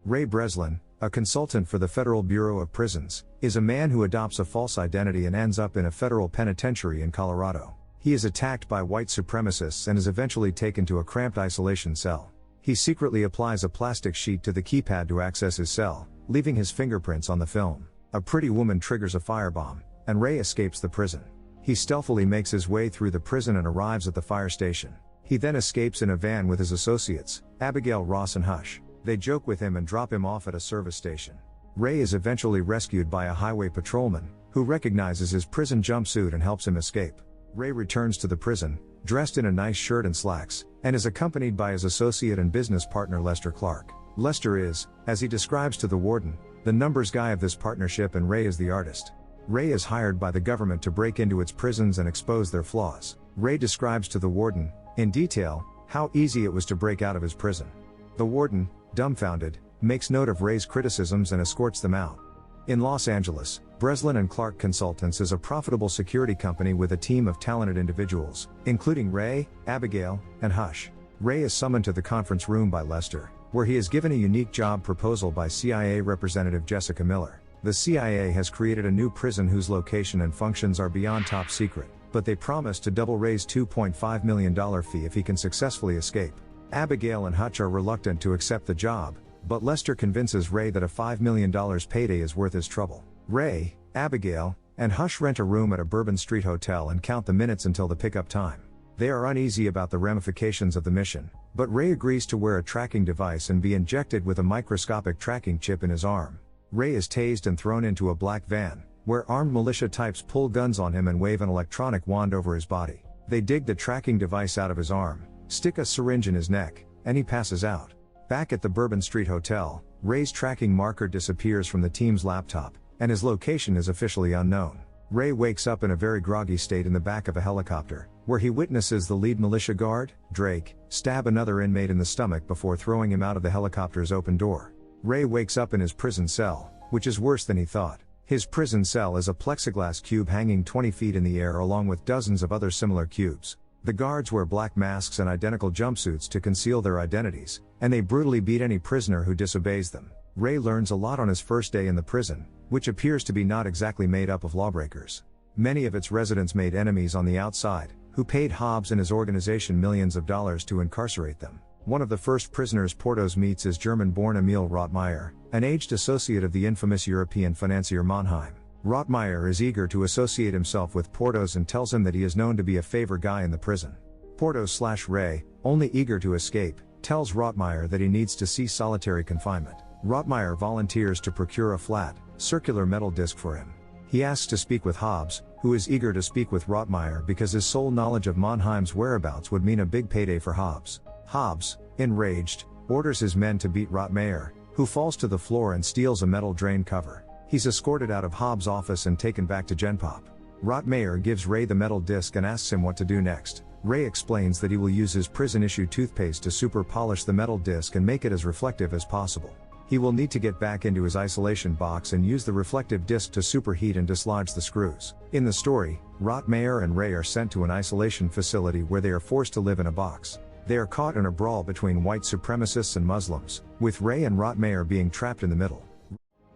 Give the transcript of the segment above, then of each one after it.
Ray Breslin, a consultant for the Federal Bureau of Prisons, is a man who adopts a false identity and ends up in a federal penitentiary in Colorado. He is attacked by white supremacists and is eventually taken to a cramped isolation cell. He secretly applies a plastic sheet to the keypad to access his cell, leaving his fingerprints on the film. A pretty woman triggers a firebomb, and Ray escapes the prison. He stealthily makes his way through the prison and arrives at the fire station. He then escapes in a van with his associates, Abigail, Ross and Hush. They joke with him and drop him off at a service station. Ray is eventually rescued by a highway patrolman, who recognizes his prison jumpsuit and helps him escape. Ray returns to the prison, dressed in a nice shirt and slacks, and is accompanied by his associate and business partner Lester Clark. Lester is, as he describes to the warden, the numbers guy of this partnership, and Ray is the artist. Ray is hired by the government to break into its prisons and expose their flaws. Ray describes to the warden, in detail, how easy it was to break out of his prison. The warden, dumbfounded, makes note of Ray's criticisms and escorts them out. In Los Angeles, Breslin and Clark Consultants is a profitable security company with a team of talented individuals, including Ray, Abigail, and Hush. Ray is summoned to the conference room by Lester, where he is given a unique job proposal by CIA Representative Jessica Miller. The CIA has created a new prison whose location and functions are beyond top secret, but they promise to double Ray's $2.5 million fee if he can successfully escape. Abigail and Hutch are reluctant to accept the job, but Lester convinces Ray that a $5 million payday is worth his trouble. Ray, Abigail, and Hush rent a room at a Bourbon Street hotel and count the minutes until the pickup time. They are uneasy about the ramifications of the mission, but Ray agrees to wear a tracking device and be injected with a microscopic tracking chip in his arm. Ray is tased and thrown into a black van, where armed militia types pull guns on him and wave an electronic wand over his body. They dig the tracking device out of his arm, stick a syringe in his neck, and he passes out. Back at the Bourbon Street Hotel, Ray's tracking marker disappears from the team's laptop, and his location is officially unknown. Ray wakes up in a very groggy state in the back of a helicopter, where he witnesses the lead militia guard, Drake, stab another inmate in the stomach before throwing him out of the helicopter's open door. Ray wakes up in his prison cell, which is worse than he thought. His prison cell is a plexiglass cube hanging 20 feet in the air along with dozens of other similar cubes. The guards wear black masks and identical jumpsuits to conceal their identities, and they brutally beat any prisoner who disobeys them. Ray learns a lot on his first day in the prison, which appears to be not exactly made up of lawbreakers. Many of its residents made enemies on the outside, who paid Hobbs and his organization millions of dollars to incarcerate them. One of the first prisoners Portos meets is German-born Emil Rottmeyer, an aged associate of the infamous European financier Mannheim. Rottmeyer is eager to associate himself with Portos and tells him that he is known to be a favor guy in the prison. Portos/Ray, only eager to escape, tells Rottmeyer that he needs to see solitary confinement. Rottmeyer volunteers to procure a flat, circular metal disc for him. He asks to speak with Hobbs, who is eager to speak with Rottmeyer because his sole knowledge of Mannheim's whereabouts would mean a big payday for Hobbs. Hobbs, enraged, orders his men to beat Rottmeyer, who falls to the floor and steals a metal drain cover. He's escorted out of Hobbs' office and taken back to Genpop. Rottmeyer gives Ray the metal disc and asks him what to do next. Ray explains that he will use his prison-issue toothpaste to super polish the metal disc and make it as reflective as possible. He will need to get back into his isolation box and use the reflective disc to superheat and dislodge the screws. In the story, Rottmeyer and Ray are sent to an isolation facility where they are forced to live in a box. They are caught in a brawl between white supremacists and Muslims, with Ray and Rottmeyer being trapped in the middle.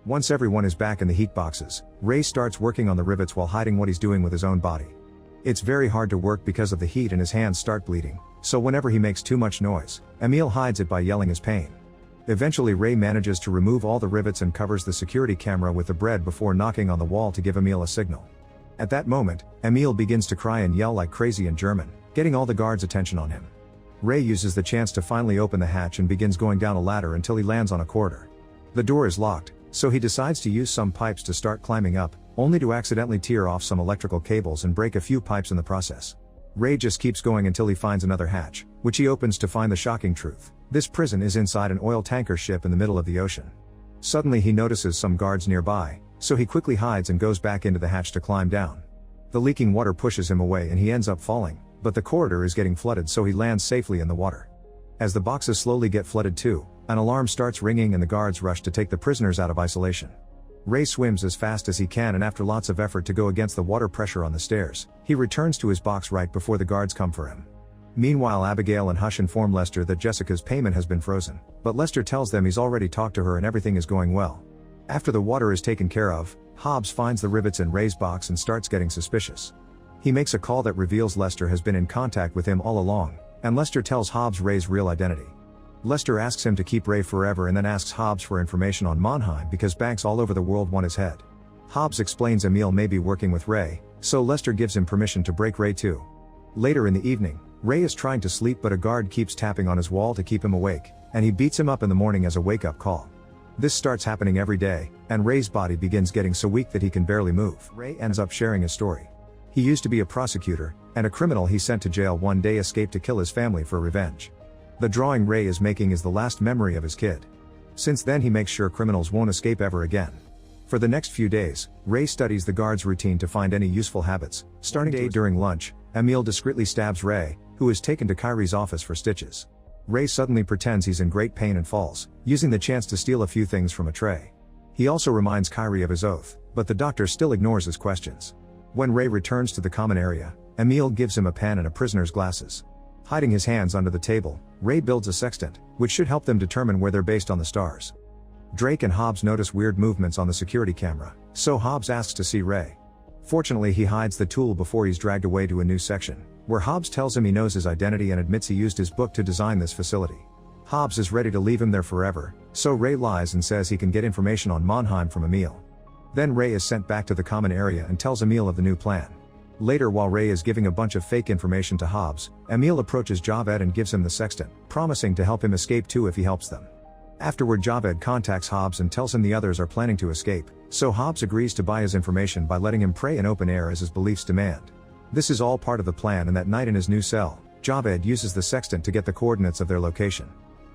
Once everyone is back in the heat boxes, Ray starts working on the rivets while hiding what he's doing with his own body. It's very hard to work because of the heat and his hands start bleeding, so whenever he makes too much noise, Emil hides it by yelling his pain. Eventually Ray manages to remove all the rivets and covers the security camera with the bread before knocking on the wall to give Emil a signal. At that moment, Emil begins to cry and yell like crazy in German, getting all the guards' attention on him. Ray uses the chance to finally open the hatch and begins going down a ladder until he lands on a corridor. The door is locked, so he decides to use some pipes to start climbing up, only to accidentally tear off some electrical cables and break a few pipes in the process. Ray just keeps going until he finds another hatch, which he opens to find the shocking truth. This prison is inside an oil tanker ship in the middle of the ocean. Suddenly he notices some guards nearby, so he quickly hides and goes back into the hatch to climb down. The leaking water pushes him away and he ends up falling, but the corridor is getting flooded so he lands safely in the water. As the boxes slowly get flooded too, an alarm starts ringing and the guards rush to take the prisoners out of isolation. Ray swims as fast as he can and after lots of effort to go against the water pressure on the stairs, he returns to his box right before the guards come for him. Meanwhile, Abigail and Hush inform Lester that Jessica's payment has been frozen, but Lester tells them he's already talked to her and everything is going well. After the water is taken care of, Hobbs finds the rivets in Ray's box and starts getting suspicious. He makes a call that reveals Lester has been in contact with him all along, and Lester tells Hobbs Ray's real identity. Lester asks him to keep Ray forever and then asks Hobbs for information on Mannheim because banks all over the world want his head. Hobbs explains Emil may be working with Ray, so Lester gives him permission to break Ray too. Later in the evening, Ray is trying to sleep but a guard keeps tapping on his wall to keep him awake, and he beats him up in the morning as a wake-up call. This starts happening every day, and Ray's body begins getting so weak that he can barely move. Ray ends up sharing his story. He used to be a prosecutor, and a criminal he sent to jail one day escaped to kill his family for revenge. The drawing Ray is making is the last memory of his kid. Since then he makes sure criminals won't escape ever again. For the next few days, Ray studies the guard's routine to find any useful habits. Starting day during lunch, Emil discreetly stabs Ray, who is taken to Kyrie's office for stitches. Ray suddenly pretends he's in great pain and falls, using the chance to steal a few things from a tray. He also reminds Kyrie of his oath, but the doctor still ignores his questions. When Ray returns to the common area, Emil gives him a pen and a prisoner's glasses. Hiding his hands under the table, Ray builds a sextant, which should help them determine where they're based on the stars. Drake and Hobbs notice weird movements on the security camera, so Hobbs asks to see Ray. Fortunately, he hides the tool before he's dragged away to a new section, where Hobbs tells him he knows his identity and admits he used his book to design this facility. Hobbs is ready to leave him there forever, so Ray lies and says he can get information on Mannheim from Emil. Then Ray is sent back to the common area and tells Emil of the new plan. Later, while Ray is giving a bunch of fake information to Hobbs, Emil approaches Javed and gives him the sextant, promising to help him escape too if he helps them. Afterward, Javed contacts Hobbs and tells him the others are planning to escape, so Hobbs agrees to buy his information by letting him pray in open air as his beliefs demand. This is all part of the plan, and that night in his new cell, Javed uses the sextant to get the coordinates of their location.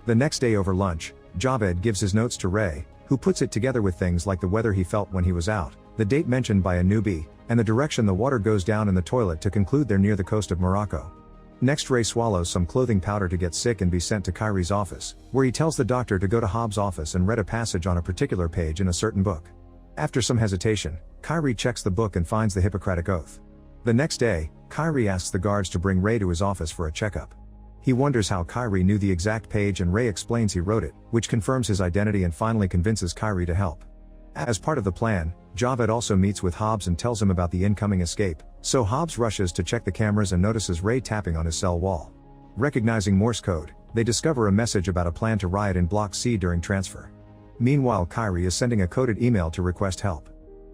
The next day over lunch, Javed gives his notes to Ray, who puts it together with things like the weather he felt when he was out, the date mentioned by a newbie, and the direction the water goes down in the toilet to conclude they're near the coast of Morocco. Next, Ray swallows some clothing powder to get sick and be sent to Kyrie's office, where he tells the doctor to go to Hobbs' office and read a passage on a particular page in a certain book. After some hesitation, Kyrie checks the book and finds the Hippocratic Oath. The next day, Kyrie asks the guards to bring Ray to his office for a checkup. He wonders how Kyrie knew the exact page, and Ray explains he wrote it, which confirms his identity and finally convinces Kyrie to help. As part of the plan, Javed also meets with Hobbs and tells him about the incoming escape, so Hobbs rushes to check the cameras and notices Ray tapping on his cell wall. Recognizing Morse code, they discover a message about a plan to riot in Block C during transfer. Meanwhile, Kyrie is sending a coded email to request help.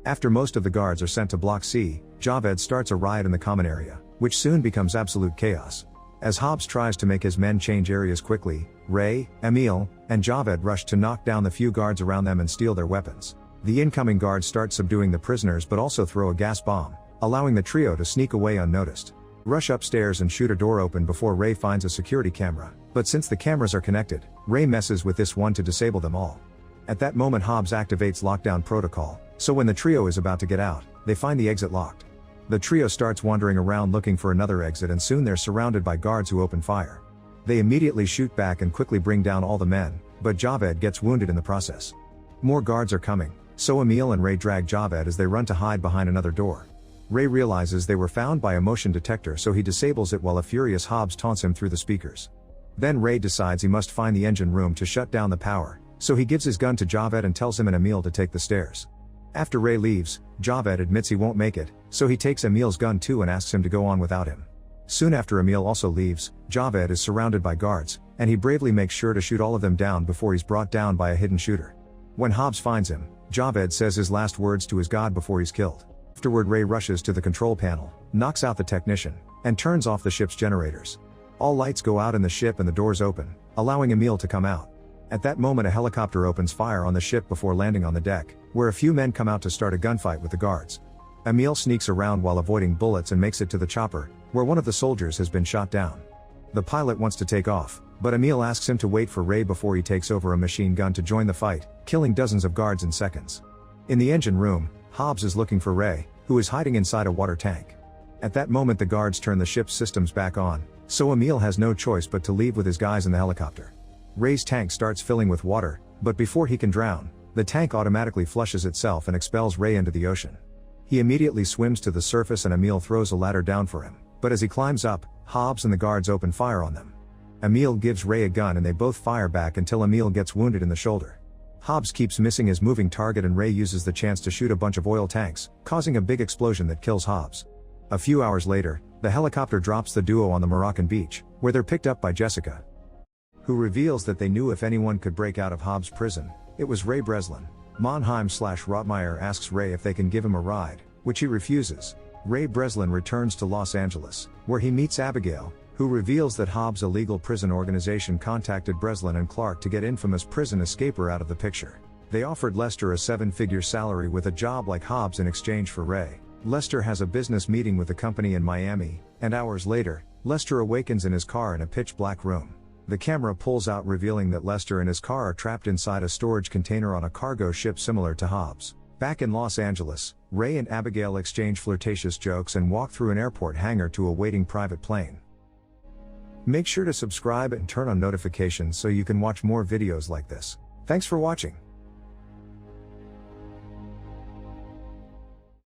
After most of the guards are sent to Block C, Javed starts a riot in the common area, which soon becomes absolute chaos. As Hobbs tries to make his men change areas quickly, Ray, Emil, and Javed rush to knock down the few guards around them and steal their weapons. The incoming guards start subduing the prisoners but also throw a gas bomb, allowing the trio to sneak away unnoticed. Rush upstairs and shoot a door open before Ray finds a security camera, but since the cameras are connected, Ray messes with this one to disable them all. At that moment, Hobbs activates lockdown protocol, so when the trio is about to get out, they find the exit locked. The trio starts wandering around looking for another exit, and soon they're surrounded by guards who open fire. They immediately shoot back and quickly bring down all the men, but Javed gets wounded in the process. More guards are coming, so Emil and Ray drag Javed as they run to hide behind another door. Ray realizes they were found by a motion detector, so he disables it while a furious Hobbs taunts him through the speakers. Then Ray decides he must find the engine room to shut down the power, so he gives his gun to Javed and tells him and Emil to take the stairs. After Ray leaves, Javed admits he won't make it, so he takes Emil's gun too and asks him to go on without him. Soon after Emil also leaves, Javed is surrounded by guards, and he bravely makes sure to shoot all of them down before he's brought down by a hidden shooter. When Hobbs finds him, Javed says his last words to his god before he's killed. Afterward, Ray rushes to the control panel, knocks out the technician, and turns off the ship's generators. All lights go out in the ship and the doors open, allowing Emil to come out. At that moment, a helicopter opens fire on the ship before landing on the deck, where a few men come out to start a gunfight with the guards. Emil sneaks around while avoiding bullets and makes it to the chopper, where one of the soldiers has been shot down. The pilot wants to take off, but Emil asks him to wait for Ray before he takes over a machine gun to join the fight, killing dozens of guards in seconds. In the engine room, Hobbs is looking for Ray, who is hiding inside a water tank. At that moment, the guards turn the ship's systems back on, so Emil has no choice but to leave with his guys in the helicopter. Ray's tank starts filling with water, but before he can drown, the tank automatically flushes itself and expels Ray into the ocean. He immediately swims to the surface and Emil throws a ladder down for him, But as he climbs up, Hobbs and the guards open fire on them. Emil gives Ray a gun and they both fire back until Emil gets wounded in the shoulder. Hobbs keeps missing his moving target and Ray uses the chance to shoot a bunch of oil tanks, causing a big explosion that kills Hobbs. A few hours later, the helicopter drops the duo on the Moroccan beach, where they're picked up by Jessica, who reveals that they knew if anyone could break out of Hobbs' prison, it was Ray Breslin. Monheim/Rotmeyer asks Ray if they can give him a ride, which he refuses. Ray Breslin returns to Los Angeles, where he meets Abigail, who reveals that Hobbs' illegal prison organization contacted Breslin and Clark to get infamous prison escaper out of the picture. They offered Lester a 7-figure salary with a job like Hobbs in exchange for Ray. Lester has a business meeting with the company in Miami, and hours later, Lester awakens in his car in a pitch-black room. The camera pulls out revealing that Lester and his car are trapped inside a storage container on a cargo ship similar to Hobbs. Back in Los Angeles, Ray and Abigail exchange flirtatious jokes and walk through an airport hangar to a waiting private plane. Make sure to subscribe and turn on notifications so you can watch more videos like this. Thanks for watching.